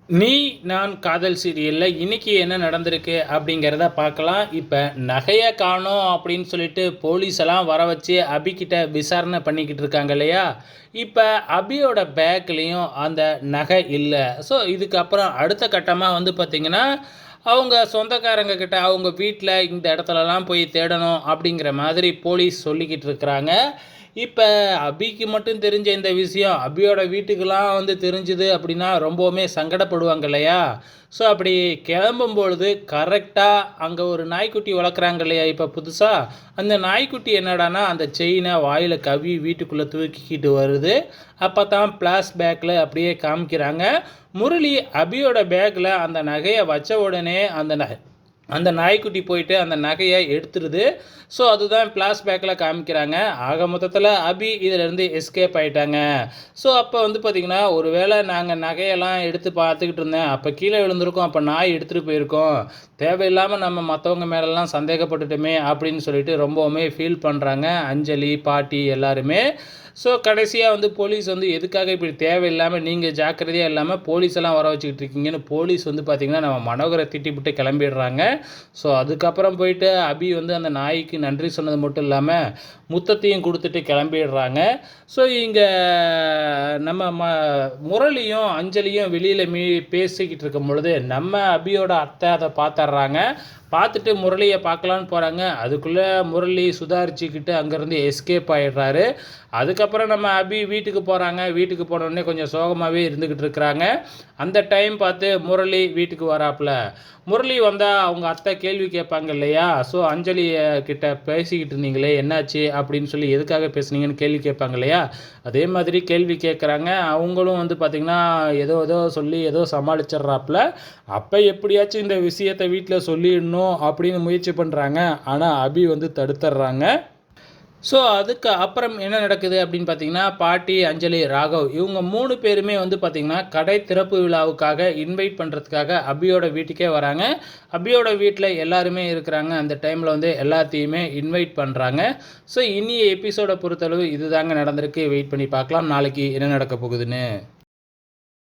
நீ நான் காதல் சீரியலில் இன்றைக்கி என்ன நடந்திருக்கு அப்படிங்கிறத பார்க்கலாம். இப்போ நகையை காணோம் அப்படின்னு சொல்லிட்டு போலீஸ் எல்லாம் வர வச்சு அபிக்கிட்ட விசாரணை பண்ணிக்கிட்டு இருக்காங்க இல்லையா? இப்போ அபியோட பேக்லேயும் அந்த நகை இல்லை. ஸோ இதுக்கப்புறம் அடுத்த கட்டமாக வந்து பார்த்திங்கன்னா, அவங்க சொந்தக்காரங்க கிட்ட அவங்க வீட்டில் இந்த இடத்துலலாம் போய் தேடணும் அப்படிங்கிற மாதிரி போலீஸ் சொல்லிக்கிட்டு இருக்கிறாங்க. இப்போ அபிக்கு மட்டும் தெரிஞ்ச இந்த விஷயம் அபியோட வீட்டுக்கெல்லாம் வந்து தெரிஞ்சுது அப்படின்னா ரொம்பவுமே சங்கடப்படுவாங்க இல்லையா? ஸோ அப்படி கிளம்பும்பொழுது கரெக்டாக அங்கே ஒரு நாய்க்குட்டி வளர்க்குறாங்க இல்லையா இப்போ புதுசாக? அந்த நாய்க்குட்டி என்னடானா அந்த செயினை வாயில் கவி வீட்டுக்குள்ளே தூக்கிக்கிட்டு வருது. அப்போ தான் பேக்கில் அப்படியே காமிக்கிறாங்க. முரளி அபியோட பேக்கில் அந்த நகையை வச்ச உடனே அந்த நாய்க்குட்டி போயிட்டு அந்த நகையை எடுத்துருது. ஸோ அதுதான் பேக்கில் காமிக்கிறாங்க. ஆக மொத்தத்தில் அபி இதிலேருந்து எஸ்கேப் ஆகிட்டாங்க. ஸோ அப்போ வந்து பார்த்திங்கன்னா, ஒரு வேளை நாங்கள் நகையெல்லாம் எடுத்து பார்த்துக்கிட்டு இருந்தேன், அப்போ கீழே விழுந்திருக்கோம், அப்போ நாய் எடுத்துகிட்டு போயிருக்கோம், தேவையில்லாமல் நம்ம மற்றவங்க மேலெல்லாம் சந்தேகப்பட்டுட்டோமே அப்படின்னு சொல்லிட்டு ரொம்பவுமே ஃபீல் பண்ணுறாங்க அஞ்சலி, பாட்டி எல்லாருமே. ஸோ கடைசியாக வந்து போலீஸ் வந்து எதுக்காக இப்படி தேவையில்லாமல் நீங்கள் ஜாக்கிரதையாக இல்லாமல் போலீஸெல்லாம் வர வச்சுக்கிட்டு இருக்கீங்கன்னு போலீஸ் வந்து பார்த்திங்கன்னா நம்ம மனோகரை திட்டிவிட்டு கிளம்பிடுறாங்க. ஸோ அதுக்கப்புறம் போயிட்டு அபி வந்து அந்த நாய்க்கு நன்றி சொன்னது மட்டும் இல்லாமல் முத்தத்தையும் கொடுத்துட்டு கிளம்பிடுறாங்க. ஸோ இங்கே நம்ம முரளியும் அஞ்சலியும் வெளியில் பேசிக்கிட்டு இருக்கும் பொழுது நம்ம அபியோட அத்தை அதை பார்த்துட்றாங்க. பார்த்துட்டு முரளியை பார்க்கலான்னு போகிறாங்க. அதுக்குள்ளே முரளி சுதாரிச்சுக்கிட்டு அங்கேருந்து எஸ்கேப் ஆகிடுறாரு. அதுக்கப்புறம் நம்ம அபி வீட்டுக்கு போகிறாங்க. வீட்டுக்கு போனோடனே கொஞ்சம் சோகமாகவே இருந்துக்கிட்டு இருக்கிறாங்க. அந்த டைம் பார்த்து முரளி வீட்டுக்கு வராப்புல. முரளி வந்தால் அவங்க அத்தை கேள்வி கேட்பாங்க இல்லையா? ஸோ அஞ்சலி கிட்ட பேசிக்கிட்டு இருந்தீங்களே என்னாச்சு அப்படின்னு சொல்லி எதுக்காக பேசுனீங்கன்னு கேள்வி கேட்பாங்க இல்லையா? அதே மாதிரி கேள்வி கேட்குறாங்க. அவங்களும் வந்து பார்த்திங்கன்னா ஏதோ சொல்லி ஏதோ சமாளிச்சிட்றாப்புல. அப்போ எப்படியாச்சும் இந்த விஷயத்தை வீட்டில் சொல்லிடணும் அப்படின்னு முயற்சி பண்ணுறாங்க. ஆனால் அபி வந்து தடுத்துட்றாங்க. ஸோ அதுக்கு அப்புறம் என்ன நடக்குது அப்படின்னு பார்த்தீங்கன்னா, பாட்டி, அஞ்சலி, ராகவ் இவங்க 3 பேருமே வந்து பார்த்திங்கன்னா கடை திறப்பு விழாவுக்காக இன்வைட் பண்ணுறதுக்காக அபியோட வீட்டுக்கே வராங்க. அபியோட வீட்டில் எல்லாருமே இருக்கிறாங்க. அந்த டைமில் வந்து எல்லாத்தையுமே இன்வைட் பண்ணுறாங்க. ஸோ இனிய எபிசோடை பொறுத்தளவு இதுதாங்க நடந்திருக்கு. வெயிட் பண்ணி பார்க்கலாம் நாளைக்கு என்ன நடக்க போகுதுன்னு.